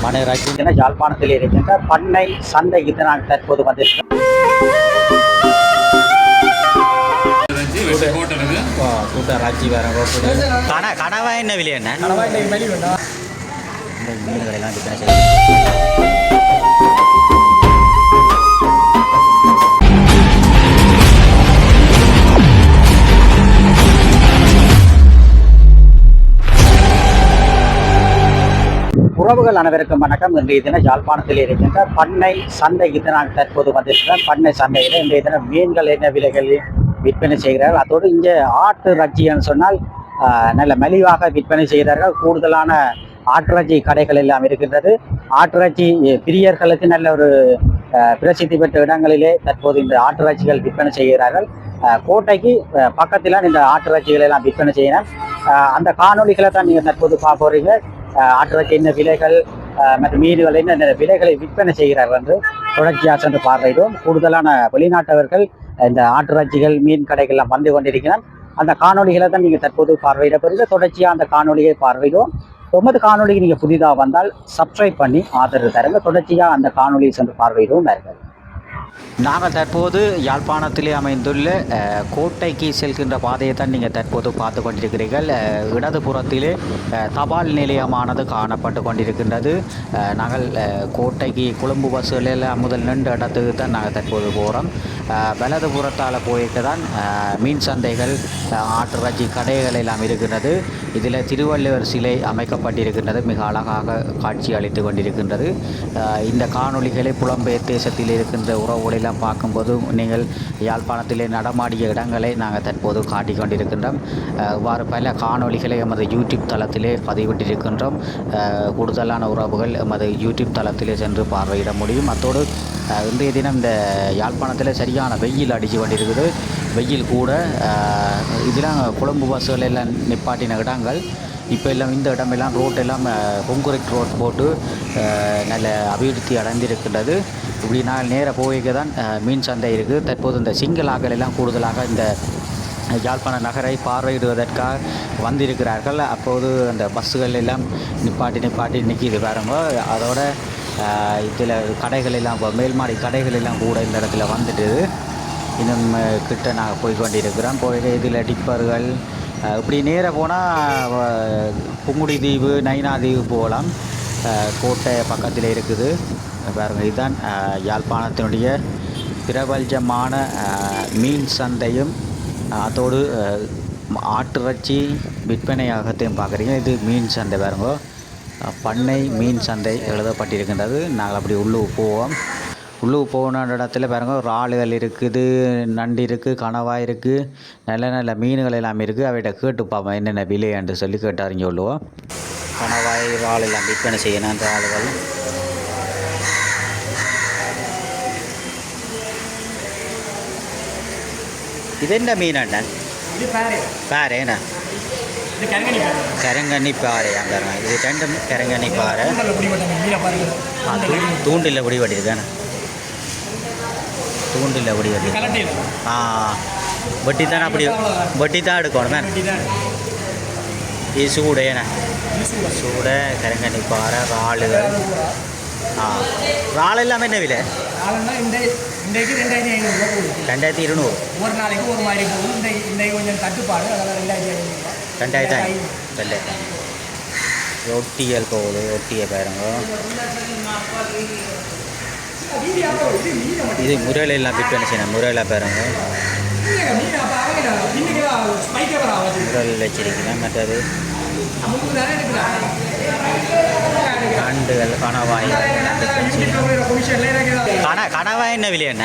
மணிராட்சி என யாழ்ப்பாணத்தில் இருக்கின்ற பண்ணை சந்தைக்கு நான் தற்போது வந்திருக்கிறேன். ராட்சி வேற கனவா என்ன விலை என்ன மீன்களெல்லாம் விற்பனை செய்ய உறவுகள் அனைவருக்கும் வணக்கம். இன்றைய தினம் யாழ்ப்பாணத்தில் இருக்கின்ற பண்ணை சந்தைக்கு நான் தற்போது வந்திருக்கிறேன். பண்ணை சந்தையில் இன்றைய தினம் மீன்கள் என்ன விலைகளில் விற்பனை செய்கிறார்கள். அதோடு இங்கே ஆட்டு இறைச்சின்னு சொன்னால் நல்ல மலிவாக விற்பனை செய்கிறார்கள். கூடுதலான ஆட்டிறைச்சி கடைகள் எல்லாம் இருக்கின்றது. ஆட்டிறைச்சி பிரியர்களுக்கு நல்ல ஒரு பிரசித்தி பெற்ற இடங்களிலே தற்போது இந்த ஆட்டிறைச்சிகள் விற்பனை செய்கிறார்கள். கோட்டைக்கு பக்கத்தில் இந்த ஆட்டிறைச்சிகள் எல்லாம் விற்பனை செய்யணும். அந்த காணொலிகளை தான் நீங்கள் தற்போது பார்க்க போறீங்க. ஆட்டிறைச்சி என்ன விலைகள் மற்றும் மீன்கள் என்ன விலைகளை விற்பனை செய்கிறார்கள் என்று தொடர்ச்சியாக சென்று பார்வையிடும். கூடுதலான வெளிநாட்டவர்கள் இந்த ஆட்டிறைச்சிகள் மீன் கடைகள்லாம் வந்து கொண்டிருக்கிறார். அந்த காணொலிகளை தான் நீங்கள் தற்போது பார்வையிட போறீங்க. தொடர்ச்சியாக அந்த காணொலியை பார்வையிடும். ஒன்பது காணொலிக்கு நீங்கள் புதிதாக வந்தால் சப்ஸ்கிரைப் பண்ணி ஆதரவு தருங்க. தொடர்ச்சியாக அந்த காணொலியை சென்று பார்வையிடும் நேர்கள். நாங்கள் தற்போது யாழ்ப்பாணத்திலே அமைந்துள்ள கோட்டைக்கு செல்கின்ற பாதையை தான் நீங்கள் தற்போது பார்த்து கொண்டிருக்கிறீர்கள். இடது புறத்திலே தபால் நிலையமானது காணப்பட்டு கொண்டிருக்கின்றது. நாங்கள் கோட்டைக்கு கொழும்பு பஸ்ஸுகளில் முதல் 2 இடத்துக்கு தான் நாங்கள் தற்போது போகிறோம். வலது புறத்தால் போயிட்டு தான் மீன் சந்தைகள் ஆட்டிறைச்சி கடைகள் எல்லாம் இருக்கின்றது. இதில் திருவள்ளுவர் சிலை அமைக்கப்பட்டிருக்கின்றது. மிக அழகாக காட்சி அளித்து கொண்டிருக்கின்றது. இந்த காணொலிகளை புலம்பெயர் தேசத்தில் இருக்கின்ற உறவுகளெல்லாம் பார்க்கும்போது நீங்கள் யாழ்ப்பாணத்திலே நடமாடிய இடங்களை நாங்கள் தற்போது காட்டிக் கொண்டிருக்கின்றோம். இவ்வாறு பல காணொலிகளை எமது யூடியூப் தளத்திலே பதிவிட்டிருக்கின்றோம். கூடுதலான உறவுகள் எமது யூடியூப் தளத்திலே சென்று பார்வையிட முடியும். அத்தோடு இன்றைய தினம் இந்த யாழ்ப்பாணத்தில் சரியான வெயில் அடித்து கொண்டிருக்குது. வெயில் கூட இதெல்லாம் கொழும்பு பஸ்ஸுகள் எல்லாம் நிப்பாட்டின இடங்கள். இப்போ எல்லாம் இந்த இடமெல்லாம் ரோட்டெல்லாம் கொங்குரெக்ட் ரோட் போட்டு நல்ல அபிவிருத்தி அடைந்திருக்கின்றது. இப்படி நான் நேராக போய்க்க தான் மீன் சந்தை இருக்குது. தற்போது இந்த சிங்களாக்கள் எல்லாம் கூடுதலாக இந்த யாழ்ப்பாண நகரை பார்வையிடுவதற்காக வந்திருக்கிறார்கள். அப்போது அந்த பஸ்ஸுகள் எல்லாம் நிப்பாட்டி நிற்கிது பாருங்க. அதோட இதில் கடைகள் எல்லாம் மேல்மாடி கடைகள் எல்லாம் கூட இந்த இடத்துல வந்துட்டு இன்னும் கிட்ட நாங்கள் போய் கொண்டிருக்கிறோம். போய் இதில் டிப்பர்கள் இப்படி நேராக போனால் புங்குடி தீவு நைனா தீவு போகலாம். கோட்டை பக்கத்தில் இருக்குது பாருங்கள். இதுதான் யாழ்ப்பாணத்தினுடைய பிரபலமான மீன் சந்தையும் அதோடு ஆட்டிறைச்சி விற்பனையாகத்தையும் பார்க்குறீங்க. இது மீன் சந்தை பாருங்க. பண்ணை மீன் சந்தை எழுதப்பட்டிருக்கின்றது. நாங்கள் அப்படி உள்ளுக்கு போவோம். உள்ளுக்கு போன இடத்துல பாருங்க இறாலுகள் இருக்குது, நண்டு இருக்குது, கனவாய் இருக்குது, நல்ல நல்ல மீன்கள் எல்லாம் இருக்குது. அவைகிட்ட கேட்டு பார்ப்போம் என்னென்ன விலை என்று சொல்லி கேட்டு அறிஞ்சு கொள்ளுவோம். கனவாய் இறால் எல்லாம் விற்பனை செய்யணும். அந்த ஆளுகள் இது என்ன மீன் அண்ணன்? பாருண்ணா கரங்கண்ணி பாறை. அங்கே இது 2 கரங்கண்ணி பாறை. தூண்டில் பிடி வட்டிருக்காண்ணா. தூண்டில் பிடி வட்டி வட்டி தானே. அப்படி வட்டி தான் எடுக்கணும் மேம். இது சூடு ஏண்ணா சூட கரங்கண்ணி பாறை இறாலுகள். இறால் எல்லாமே என்ன விலை? 2200 ஒரு நாளைக்கு ஒரு மாதிரி போகும். இன்றைக்கு கொஞ்சம் தட்டுப்பாடு, அதெல்லாம் 2000 ஒட்டியல் போகுது. ஒட்டிய பாருங்க. இது முறையில் எல்லாம் விற்பனை செய்யணும். முறையில் பாருங்க முறையில் வச்சிருக்கிறேன். மற்றது நண்டுகள் கனவாய். கனவாய் என்ன விலை என்ன?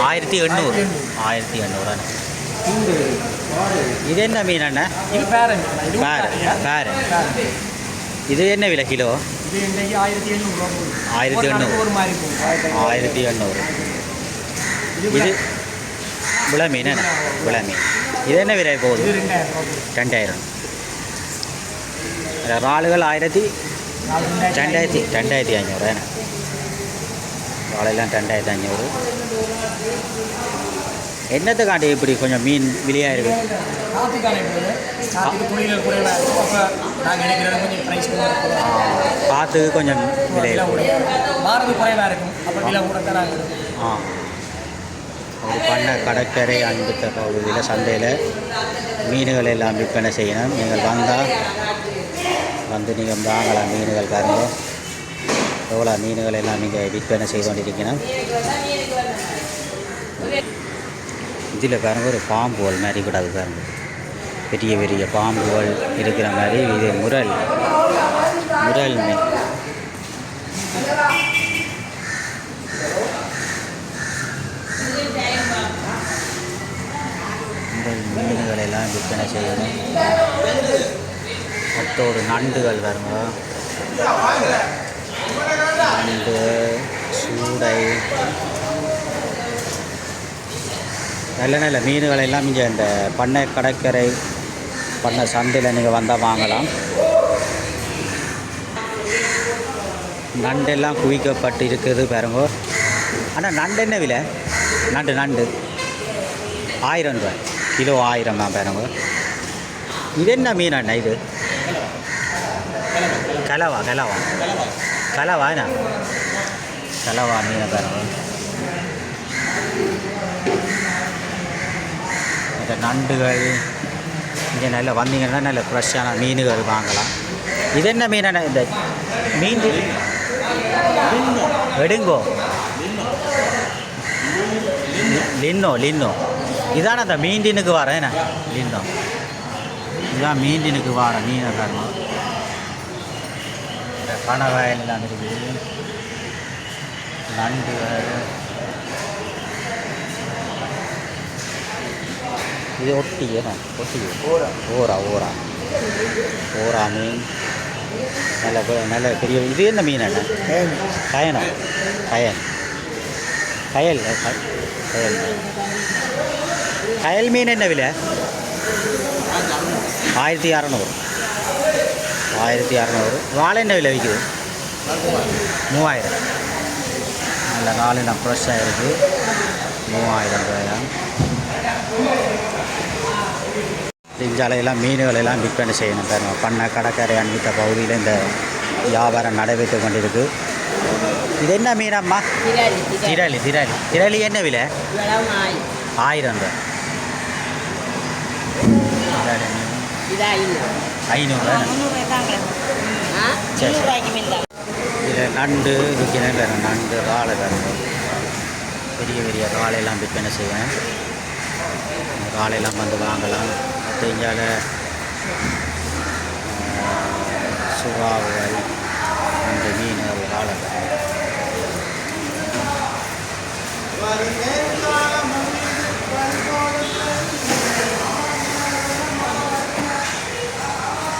1800. இது என்ன மீன் அண்ணா? பேரு. இது என்ன விலை கிலோ? 1800. இது விளை மீன் என்ன? விளை மீன். இது என்ன விலை போகுது? 2000. இறாலுகள் 2500. இறாலெல்லாம் 2500. என்னத்துக்காண்டி இப்படி கொஞ்சம் மீன் விலையாக இருக்குது? காற்றுக்கான போது காற்றுக்கு தொழில்கள் குறைவாக இருக்கும். அப்போ நாங்கள் எடுக்கிறது கொஞ்சம் ப்ரைஸ் கூட இருக்கும். காற்றுக்கு கொஞ்சம் விலை மாறது குறைவாக இருக்கும். அப்போ விலை கூட தான் நாங்கள் ஆ ஒரு பண்ண கடற்கரை அன்புத்த பகுதியில் சந்தையில் மீன்கள் எல்லாம் விற்பனை செய்யணும். நீங்கள் வந்தால் வந்து நீங்கள் வாங்கலாம். மீன்கள் பாருங்க எவ்வளோ மீன்கள் எல்லாம் நீங்கள் விற்பனை செய்து கொண்டிருக்கணும். இதில் பாருங்க ஒரு பாம்புகள் மாதிரி கூடாது பாருங்க, பெரிய பெரிய பாம்புகள் இருக்கிற மாதிரி. இது முரல் மீன். மீன்கள் எல்லாம் விற்பனை செய்யணும். மற்றொரு நண்டுகள் பாருங்க, நண்டு, சூடை, நல்ல நல்ல மீன்கள் எல்லாம் இங்கே இந்த பண்ணை கடற்கரை பண்ணை சந்தையில் நீங்கள் வந்தால் வாங்கலாம். நண்டெல்லாம் குவிக்கப்பட்டு இருக்குது பாருங்க. ஆனால் நண்டு என்ன விலை? நண்டு 1000 ரூபாய் கிலோ, 1000 தான் பாருங்க. இது என்ன மீன் அண்ணா? இது கலவா என்ன கலவா மீனை பாருங்க. இந்த நண்டுகள் இங்கே நல்லா வந்தீங்கன்னா நல்ல ஃப்ரெஷ்ஷான மீன்கள் வாங்கலாம். இது என்ன மீனான? இந்த மீன் வெடுங்கோ, லின்னோ இதான அந்த மீண்டினுக்கு வர என்ன லின்னோ, இதுதான் மீண்டினுக்கு வர மீனை காரணம். இந்த கணவாயெல்லாம் இருக்குது. நண்டுகள், இது ஒட்டி ஓரா மீன், நல்ல பெரிய. இது என்ன மீன் அண்ணா? கயல் மீன் என்ன விலை? 1600. வாழை என்ன விலை விற்குது? 3000. நல்ல நாலு ஃப்ரெஷ்ஷாக இருக்குது. 3000 ரூபாயா. இஞ்சாலையெல்லாம் மீன்கள் எல்லாம் விற்பனை செய்யணும் பாருங்க. பண்ணை கடற்கரை அன்பித்த பகுதியில் இந்த வியாபாரம் நடைபெற்று கொண்டிருக்கு. இது என்ன மீனம்மா? திரளி என்ன விலை? 1000 ரூபாய். 500. இதில் நண்டு விற்கிறேன் பாருங்க. நண்டு, வாழை பாருங்க, பெரிய பெரிய வாழையெல்லாம் விற்பனை செய்வேன். வாழையெல்லாம் வந்து வாங்கலாம். தெரிஞ்சால சுறாவுகள், அந்த மீன்கள், வாழை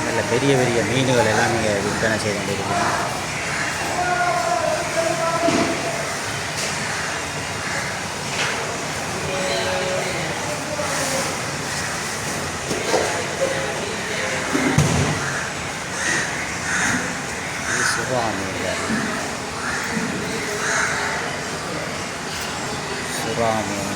நல்ல பெரிய பெரிய மீன்கள் எல்லாம் இங்கே விற்பனை செய்து கொண்டிருக்கணும். சுறா மீன்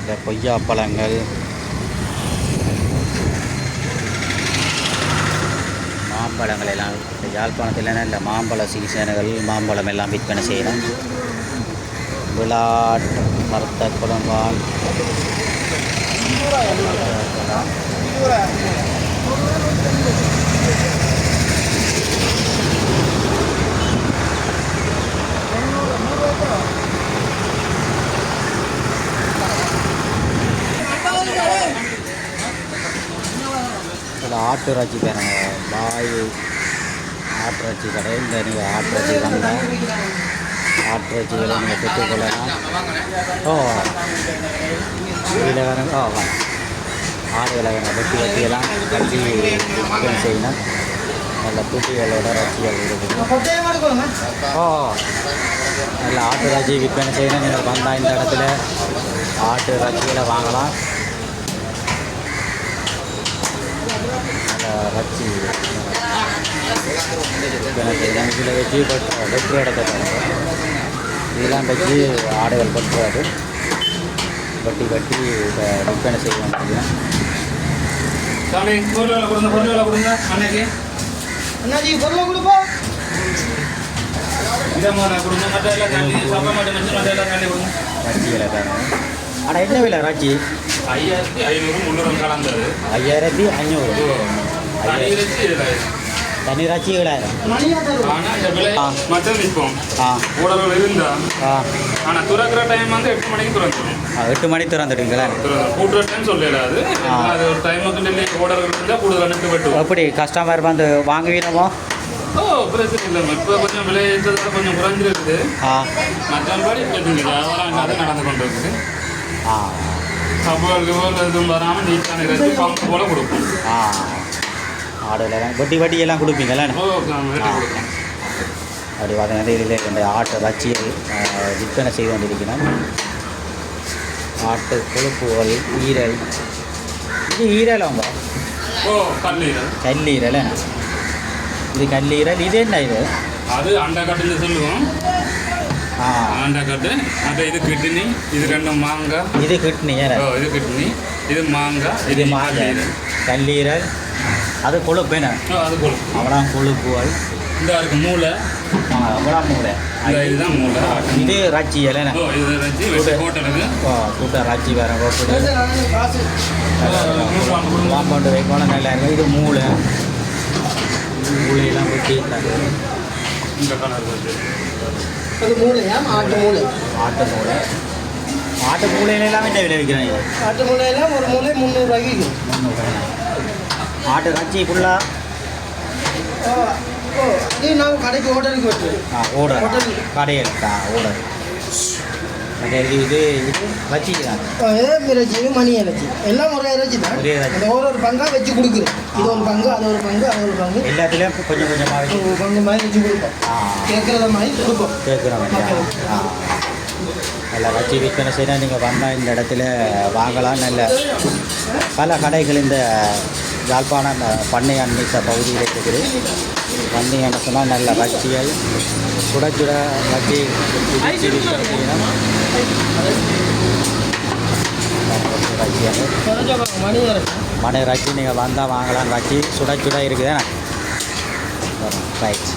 இந்த கொய்யாப்பழங்கள், மாம்பழங்கள் எல்லாம் இந்த யாழ்ப்பாணத்தில் இந்த மாம்பழ சீசன்கள், மாம்பழம் எல்லாம் விற்பனை செய்யணும். விளாட், மரத்த குழம்பால், ஆட்டு இறைச்சி பாருங்க. பாய் ஆட்டு இறைச்சி கடை. இந்த நீங்கள் ஆட்டு இறைச்சி வந்தால் ஆட்டு இறைச்சிகளை நீங்கள் பெற்றுக்கொள்ளலாம். ஓ இதில் வேறு ஆடுகளை வெட்டி வெட்டியெல்லாம் கட்டி விற்பனை செய்யணும். நல்ல குட்டிகளோட ரசிகள் இருக்குது. நல்ல ஆட்டு இறைச்சி விற்பனை செய்யணும். நீங்கள் வந்தால் இந்த இடத்துல ஆட்டு இறைச்சிகளை வாங்கலாம். நல்ல இறைச்சி விற்பனை செய்யணும். இதில் வச்சு வெட்டுற இடத்த இதெல்லாம் வச்சு ஆடுகள் கொட்டுறது வெட்டி வெட்டி இதை விற்பனை செய்யணும். அண்ணாஜி பொருளை கொடுப்பா. ரச்சிகளை தானே. ஆனால் என்ன விலை ராச்சி? 5500 கலந்தது. 5500. தனி ராச்சி 7000. ஆனால் இந்த விலை மட்டும் விற்போம். ஆ ஓடர்கள் இருந்தா ஆ ஆனால் துறக்கிற டைம் வந்து 8 மணிக்கு திறந்துடும். 8 மணி திறந்துடுவீங்களா? கூட்டுற டைம் சொல்லலாது. அது ஒரு டைமுக்கு இல்லை ஓடர்கள் இருந்தால் கூடுதல் அனுப்பி வெட்டுவோம். எப்படி கஸ்டமர் வந்து வாங்குவீனமோ? ஓ பிரச்சனை இல்லை. இப்போ கொஞ்சம் விலை ஏற்றதால கொஞ்சம் குறைஞ்சிருக்குது. ஆ மற்றபடி அது நடந்து கொண்டு இருக்குது. ஆ சம்பவங்களுக்கு போல் எதுவும் வராமல் நீட்டான இறைச்சி பங்கு போல கொடுப்போம். ஆ ஆடுலாம் வெட்டி வெட்டி எல்லாம் கொடுப்பீங்களா? ஓ வெட்டி கொடுப்போம். அப்படி பார்த்தீங்கன்னா இதில் இந்த ஆட்டு ரச்சியை விற்பனை செய்து கொண்டிருக்கிறோம். ஆட்டு கொழுப்புகள், ஈரல். இது ஈரல் அவங்க ஓ கல்லீரல். கல்லீரல். இது கல்லீரல். இது என்ன இது? அது அண்டைக்கட்டுன்னு சொல்லுவோம். ஆ அண்டைக்கட்டு. அது இது கிட்னி. இது ரெண்டும் மாங்காய். இது கிட்னி. ஓ இது கிட்னி. இது மாங்காய். இது மாங்காய். கல்லீரல். அது கொழுப்பு என்ன? ஓ அது கொழுப்பு. அவ்வளோ கொழுப்புகள். இந்த இருக்கு மூளை. அவ்வளோ மூளை. இதுதான் மூளை. இது ரச்சி இல்லைண்ணே? ஓ இது ரச்சி வெட்டி ஹோட்டலுக்கு. ஓ கூட்ட ரச்சி வேறு கூப்பிட்டு காம்பவுண்டு வைக்கணும். நல்லா இருக்கும். இது மூளை. மூளையெல்லாம் வெட்டி இந்த கலர் வந்து அது மூளையா? ஆட்டு மூளை. ஆட்டு மூளை. ஆட்டு மூளையில எல்லாமே என்ன விலை விற்கிறாங்க? ஆட்டு மூளையெல்லாம் ஒரு மூளை 300 ரூபாய்க்கு விற்கும். 300. ஆட்டு ரச்சி ஃபுல்லாக அது நாங்கள் கடைக்கு ஹோட்டலுக்கு வெட்டுவோம். ஓடர் கடையில் ஓடர். இது இது வச்சி தான். இறைச்சி, மணி இறைச்சி எல்லாம் ஒரே இறைச்சி தான். ஒரே இறைச்சி. அந்த ஒரு பங்காக வச்சு கொடுக்குறோம். இது ஒரு பங்கு, அது ஒரு பங்கு, அது ஒரு பங்கு, எல்லாத்துலேயும் கொஞ்சம் கொஞ்சமாக வச்சு ஒரு பங்கு மாதிரி வச்சு கொடுப்போம். கேட்குறத மாதிரி கொடுப்போம். கேட்குறோம். நல்லா வச்சு விற்பனை செய்யணும். நீங்கள் வந்தால் இந்த இடத்துல வாங்கலாம். நல்ல பல கடைகள் இந்த யாழ்ப்பாணம் பண்ணை அன்னைத்த பகுதியில் இருக்குது. வந்தீங்கன்னு சொன்னால் நல்ல வச்சிகள் சுட சுட வச்சு விற்பனை செய்யணும். மணி இறைச்சி. மணி இறைச்சி நீங்கள் வந்தால் வாங்கலாம். வச்சு சுட சுட இருக்குதுண்ணா. ரைட்.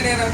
நேரம்